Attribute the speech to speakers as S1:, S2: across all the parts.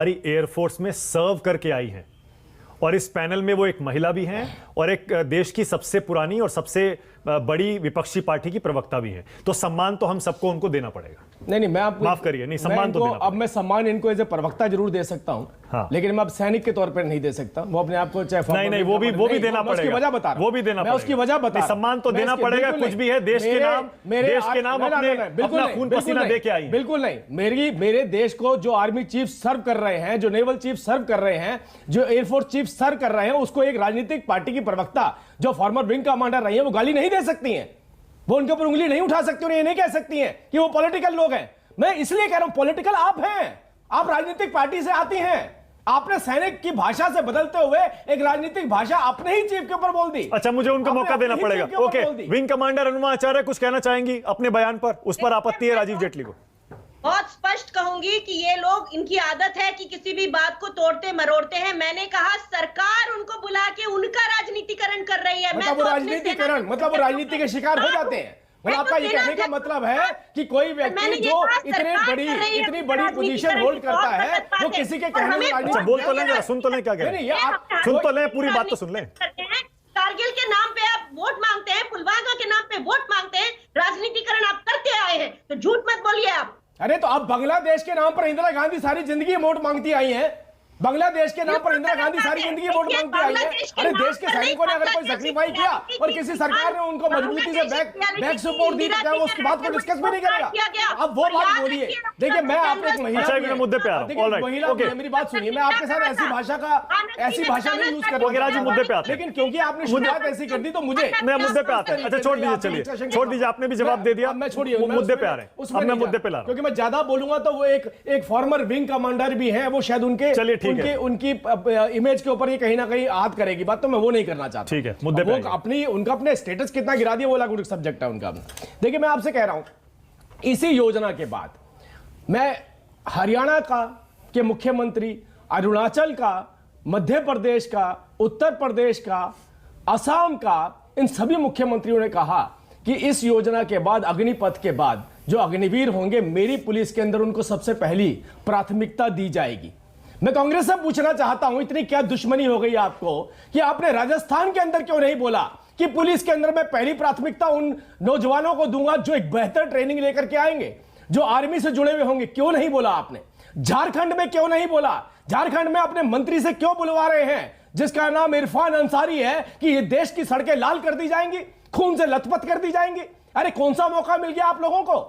S1: हमारी एयरफोर्स में सर्व करके आई हैं और इस पैनल में वो एक महिला भी हैं और एक देश की सबसे पुरानी और सबसे बड़ी विपक्षी पार्टी की प्रवक्ता भी हैं। तो सम्मान तो हम सबको उनको देना पड़ेगा।
S2: नहीं, मैं आपको
S1: माफ करिए, नहीं सम्मान तो देना
S2: अब मैं सम्मान इनको एज ए प्रवक्ता जरूर दे सकता हूं, हाँ। लेकिन मैं अब सैनिक के तौर पर नहीं दे सकता। वो अपने आप को चाहे
S1: नहीं वो भी देना पड़ेगा,
S2: उसकी वजह बता रहा हूं,
S1: वो भी देना पड़ेगा,
S2: उसकी वजह बता,
S1: सम्मान तो देना पड़ेगा। कुछ भी है देश के नाम अपना खून पसीना दे के आई।
S2: बिल्कुल नहीं, मेरे देश को जो आर्मी चीफ सर्व कर रहे हैं, जो नेवल चीफ सर्व कर रहे हैं, जो एयरफोर्स चीफ सर्व कर रहे हैं, उसको एक राजनीतिक पार्टी की प्रवक्ता जो फॉर्मर विंग कमांडर रही है वो गाली नहीं दे सकती हैं, वो उनके ऊपर उंगली नहीं उठा सकती और ये नहीं कह सकती हैं कि वो पॉलिटिकल लोग हैं। मैं इसलिए कह रहा हूं पॉलिटिकल आप हैं, आप राजनीतिक पार्टी से आती हैं, आपने सैनिक की भाषा से बदलते हुए एक राजनीतिक भाषा अपने ही चीफ के ऊपर बोल दी।
S1: अच्छा, मुझे उनको मौका देना पड़ेगा। ओके, विंग कमांडर अनुमा आचार्य कुछ कहना चाहेंगी अपने बयान पर? उस पर आपत्ति है राजीव जेटली को?
S3: बहुत स्पष्ट कहूंगी कि ये लोग, इनकी आदत है कि किसी भी बात को तोड़ते मरोड़ते हैं। मैंने कहा सरकार उनको बुला के उनका राजनीतिकरण कर रही है।
S2: मतलब वो राजनीतिकरण, मतलब वो राजनीति के शिकार हो जाते हैं। मतलब आपका ये कहने का मतलब है कि कोई व्यक्ति जो इतनी बड़ी पोजीशन होल्ड करता है वो किसी के कहने में
S1: अच्छा बोल तो लें, सुन तो लें क्या कह रहे हैं, सुन तो लें, पूरी बात तो सुन लें।
S3: कारगिल के नाम पे आप वोट मांगते हैं, पुलवामा के नाम पे वोट मांगते हैं, राजनीतिकरण आप करते आए हैं, तो झूठ मत बोलिए आप।
S2: अरे तो अब बांग्लादेश के नाम पर इंदिरा गांधी सारी जिंदगी वोट मांगती आई हैं, बांग्लादेश के नाम पर इंदिरा गांधी सारी जिंदगी वोट मांगती आई है। अरे देश के सैनिकों ने अगर कोई सैक्रिफाइस किया और किसी सरकार ने उनको मजबूती से बैक सपोर्ट दी, क्या वो उसकी बात को डिस्कस भी नहीं करेगा? अब वो बात बोलिए। देखिए, मैं आप एक महिला
S1: मुद्दे पे आ रहा हूं,
S2: महिला, मेरी बात सुनिए, मैं आपके साथ ऐसी भाषा नहीं यूज कर रहा हूं,
S1: मुद्दे पे आते हैं,
S2: लेकिन क्योंकि आपने शुरुआत ऐसी कर दी तो मुझे
S1: मैं मुद्दे पे आते हैं। अच्छा छोड़ दीजिए, चलिए छोड़ दीजिए, आपने भी जवाब दे दिया,
S2: मैं छोड़िए,
S1: मुद्दे पे आ रहे हैं। अब मैं मुद्दे पे ला रहा हूं,
S2: क्योंकि मैं ज्यादा बोलूंगा तो वो एक फॉर्मर विंग कमांडर भी है, वो शायद उनकी इमेज के ऊपर ये कहीं ना कहीं हाथ करेगी बात, तो मैं वो नहीं करना चाहता।
S1: ठीक है, मुद्दे पे
S2: उनका अपने स्टेटस कितना गिरा दिया वो अलग सब्जेक्ट है उनका। देखिए, मैं आपसे कह रहा हूं, इसी योजना के बाद मैं हरियाणा के मुख्यमंत्री, अरुणाचल का, मध्य प्रदेश का, उत्तर प्रदेश का, असम का, इन सभी मुख्यमंत्रियों ने कहा कि इस योजना के बाद, अग्निपथ के बाद जो अग्निवीर होंगे, मेरी पुलिस के अंदर उनको सबसे पहली प्राथमिकता दी जाएगी। मैं कांग्रेस से पूछना चाहता हूं, इतनी क्या दुश्मनी हो गई आपको कि आपने राजस्थान के अंदर क्यों नहीं बोला कि पुलिस के अंदर मैं पहली प्राथमिकता उन नौजवानों को दूंगा जो एक बेहतर ट्रेनिंग लेकर के आएंगे, जो आर्मी से जुड़े हुए होंगे? क्यों नहीं बोला आपने? झारखंड में क्यों नहीं बोला? झारखंड में अपने मंत्री से क्यों बुलवा रहे हैं जिसका नाम इरफान अंसारी है कि ये देश की सड़कें लाल कर दी जाएंगी, खून से लथपथ कर दी जाएंगी? अरे कौन सा मौका मिल गया आप लोगों को?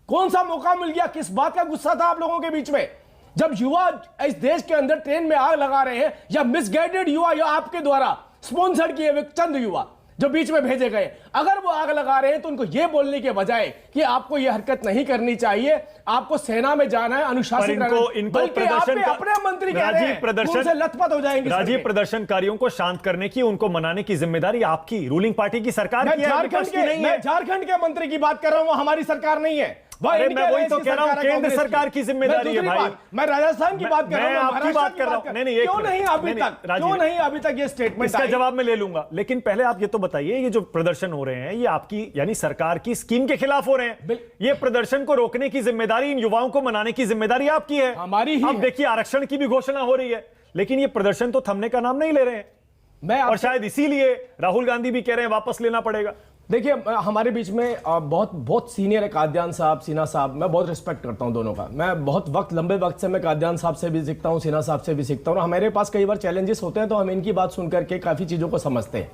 S2: कौन सा मौका मिल गया? किस बात का गुस्सा था आप लोगों के बीच में जब युवा इस देश के अंदर ट्रेन में आग लगा रहे हैं, या मिसगाइडेड युवा, या आपके द्वारा स्पॉन्सर्ड किए हुए चंद युवा जो बीच में भेजे गए, अगर वो आग लगा रहे हैं तो उनको ये बोलने के बजाय कि आपको ये हरकत नहीं करनी चाहिए, आपको सेना में जाना है, अनुशासित रहना है, बल्कि अपने मंत्री कह रहे हैं प्रदर्शन से लथपथ हो जाएंगे।
S1: राजीव, प्रदर्शनकारियों को शांत करने की, उनको मनाने की जिम्मेदारी आपकी, रूलिंग पार्टी की सरकार की है।
S2: मैं झारखंड के मंत्री की बात कर रहा हूं, वो हमारी सरकार नहीं है।
S1: अरे मैं वही तो कह रहा हूं, केंद्र सरकार की जिम्मेदारी है भाई।
S2: मैं राजस्थान की बात कर रहा हूं,
S1: आपकी बात कर रहा हूं। नहीं,
S2: क्यों नहीं अभी तक ये स्टेटमेंट?
S1: इसका जवाब मैं ले लूंगा, लेकिन पहले आप ये तो बताइए, ये जो प्रदर्शन हो रहे हैं ये आपकी यानी सरकार की स्कीम के खिलाफ हो रहे हैं। ये प्रदर्शन को रोकने की जिम्मेदारी, इन युवाओं को मनाने की जिम्मेदारी आपकी है,
S2: हमारी ही।
S1: अब देखिए आरक्षण की भी घोषणा हो रही है, लेकिन ये प्रदर्शन तो थमने का नाम नहीं ले रहे हैं, और शायद इसीलिए राहुल गांधी भी कह रहे हैं वापस लेना पड़ेगा।
S2: देखिए, हमारे बीच में बहुत सीनियर है कादियान साहब, सिन्हा साहब, मैं बहुत रिस्पेक्ट करता हूं दोनों का। मैं बहुत लंबे वक्त से मैं कादियान साहब से भी सीखता हूं, सिन्हा साहब से भी सीखता हूं। हमारे पास कई बार चैलेंजेस होते हैं तो हम इनकी बात सुन करके काफ़ी चीज़ों को समझते हैं।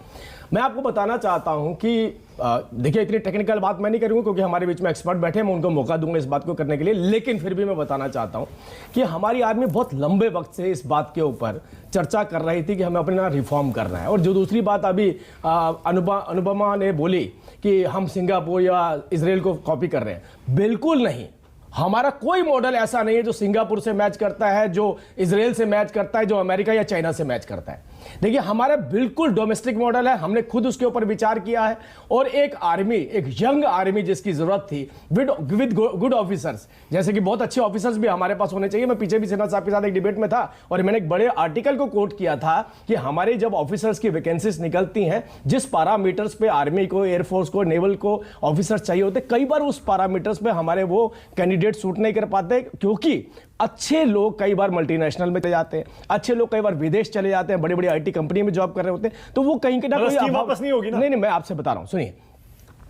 S2: मैं आपको बताना चाहता हूं कि देखिए, इतनी टेक्निकल बात मैं नहीं करूंगा क्योंकि हमारे बीच में एक्सपर्ट बैठे हैं, मैं उनको मौका दूंगा इस बात को करने के लिए, लेकिन फिर भी मैं बताना चाहता हूं कि हमारी आर्मी बहुत लंबे वक्त से इस बात के ऊपर चर्चा कर रही थी कि हमें अपना रिफॉर्म करना है। और जो दूसरी बात अभी अनुपमा ने बोली कि हम सिंगापुर या इजराइल को कॉपी कर रहे हैं, बिल्कुल नहीं। हमारा कोई मॉडल ऐसा नहीं है जो सिंगापुर से मैच करता है, जो इजराइल से मैच करता है, जो अमेरिका या चाइना से मैच करता है। देखिए, हमारा बिल्कुल डोमेस्टिक मॉडल है, हमने खुद उसके ऊपर विचार किया है। और एक आर्मी, एक यंग आर्मी जिसकी जरूरत थी विद गुड ऑफिसर्स, जैसे कि बहुत अच्छे ऑफिसर्स भी हमारे पास होने चाहिए। मैं पीछे भी सिन्हा साहब के साथ एक डिबेट में था और मैंने एक बड़े आर्टिकल को कोट किया था कि हमारे जब ऑफिसर्स की वैकेंसीज निकलती हैं, जिस पैरामीटर्स पे आर्मी को, एयरफोर्स को, नेवल को ऑफिसर्स चाहिए होते, कई बार उस पैरामीटर्स पे हमारे वो कैंडिडेट सूट नहीं कर पाते, क्योंकि अच्छे लोग कई बार मल्टीनेशनल में चले जाते हैं, अच्छे लोग कई बार विदेश चले जाते हैं, बड़ी बड़ी आईटी कंपनी में जॉब कर रहे होते हैं, तो वो कहीं ना
S1: मतलब
S2: कोई
S1: स्कीम वापस नहीं होगी ना?
S2: नहीं, मैं आपसे बता रहा हूं, सुनिए,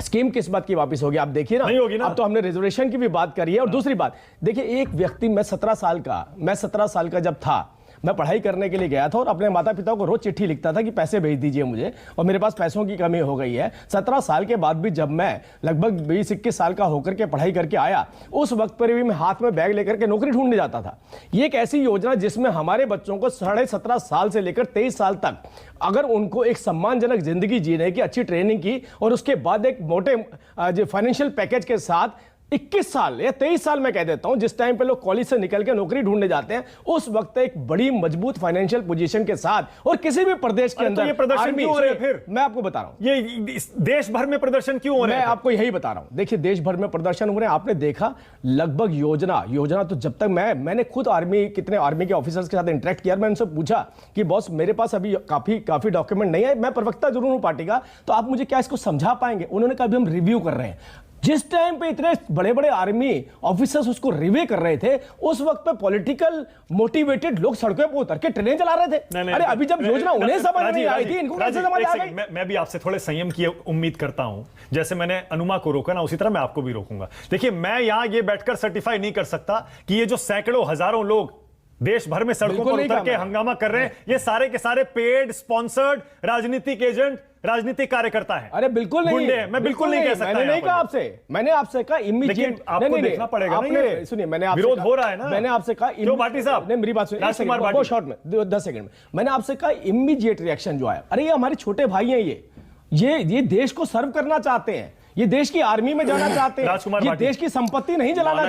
S2: स्कीम किस बात की वापस होगी? आप देखिए ना,
S1: नहीं होगी ना।
S2: अब तो हमने रिजर्वेशन की भी बात करी है। और दूसरी बात देखिए, एक व्यक्ति, मैं 17 साल का जब था, मैं पढ़ाई करने के लिए गया था और अपने माता पिता को रोज चिट्ठी लिखता था कि पैसे भेज दीजिए मुझे, और मेरे पास पैसों की कमी हो गई है। 17 साल के बाद भी जब मैं लगभग 20-21 साल का होकर के पढ़ाई करके आया, उस वक्त पर भी मैं हाथ में बैग लेकर के नौकरी ढूंढने जाता था। ये एक ऐसी योजना जिसमें हमारे बच्चों को 17.5 साल से लेकर 23 साल तक अगर उनको एक सम्मानजनक जिंदगी जीने की अच्छी ट्रेनिंग की और उसके बाद एक मोटे फाइनेंशियल पैकेज के साथ 21 साल या 23 साल मैं कह देता हूं, जिस टाइम पे लोग कॉलेज से निकल के नौकरी ढूंढने जाते हैं, उस वक्त एक बड़ी मजबूत फाइनेंशियल पोजीशन के साथ और किसी भी प्रदेश के अंदर
S1: तो ये प्रदर्शन क्यों हो रहे हैं फिर?
S2: मैं आपको बता रहा हूं,
S1: ये देश भर में प्रदर्शन क्यों हो रहे हैं?
S2: मैं आपको यही बता रहा हूं। देखिए, देश भर में प्रदर्शन हो रहे हैं। आपने देखा लगभग योजना तो जब तक मैंने खुद कितने आर्मी के ऑफिसर्स के साथ इंटरेक्ट किया, मैंने उनसे पूछा कि बॉस मेरे पास अभी काफी डॉक्यूमेंट नहीं है, मैं प्रवक्ता जरूर हूं पार्टी का, तो आप मुझे क्या इसको समझा पाएंगे? उन्होंने कहा अभी हम रिव्यू कर रहे हैं। जिस टाइम पे इतने बड़े बड़े आर्मी ऑफिसर्स उसको रिव्यू कर रहे थे, उस वक्त पे पॉलिटिकल मोटिवेटेड लोग सड़कों पे उतर के ट्रेनें चला रहे थे। अरे अभी जब योजना उन्हें समझ नहीं आई थी, इनको कैसे समझ आ गई?
S1: मैं भी आपसे थोड़े संयम की उम्मीद करता हूं। जैसे मैंने अनुमा को रोका ना, उसी तरह मैं आपको भी रोकूंगा। देखिए, मैं यहां ये बैठकर सर्टिफाई नहीं कर सकता कि ये जो सैकड़ों हजारों लोग देश भर में सड़कों पर उतर के हंगामा कर रहे हैं, ये सारे के सारे पेड स्पॉन्सर्ड राजनीतिक एजेंट, राजनीतिक कार्यकर्ता है।
S2: अरे बिल्कुल नहीं,
S1: गुंडे हैं। मैं बिल्कुल नहीं कह सकता।
S2: मैंने नहीं कहा आपसे, मैंने आपसे कहा इमीडिएट,
S1: आपको देखना पड़ेगा ना, ये
S2: सुनिए, मैंने आपसे
S1: विरोध हो रहा है ना।
S2: मैंने आपसे कहा
S1: क्यों भाटी साहब?
S2: नहीं, मेरी बात सुनिए,
S1: राजकुमार भाटी,
S2: बहुत शॉर्ट में 10 सेकंड में। मैंने आपसे कहा इमीडिएट रिएक्शन जो आया, अरे ये हमारे छोटे भाई हैं, ये देश को सर्व करना चाहते हैं, ये देश की आर्मी में जाना चाहते हैं, ये देश की संपत्ति नहीं जलाना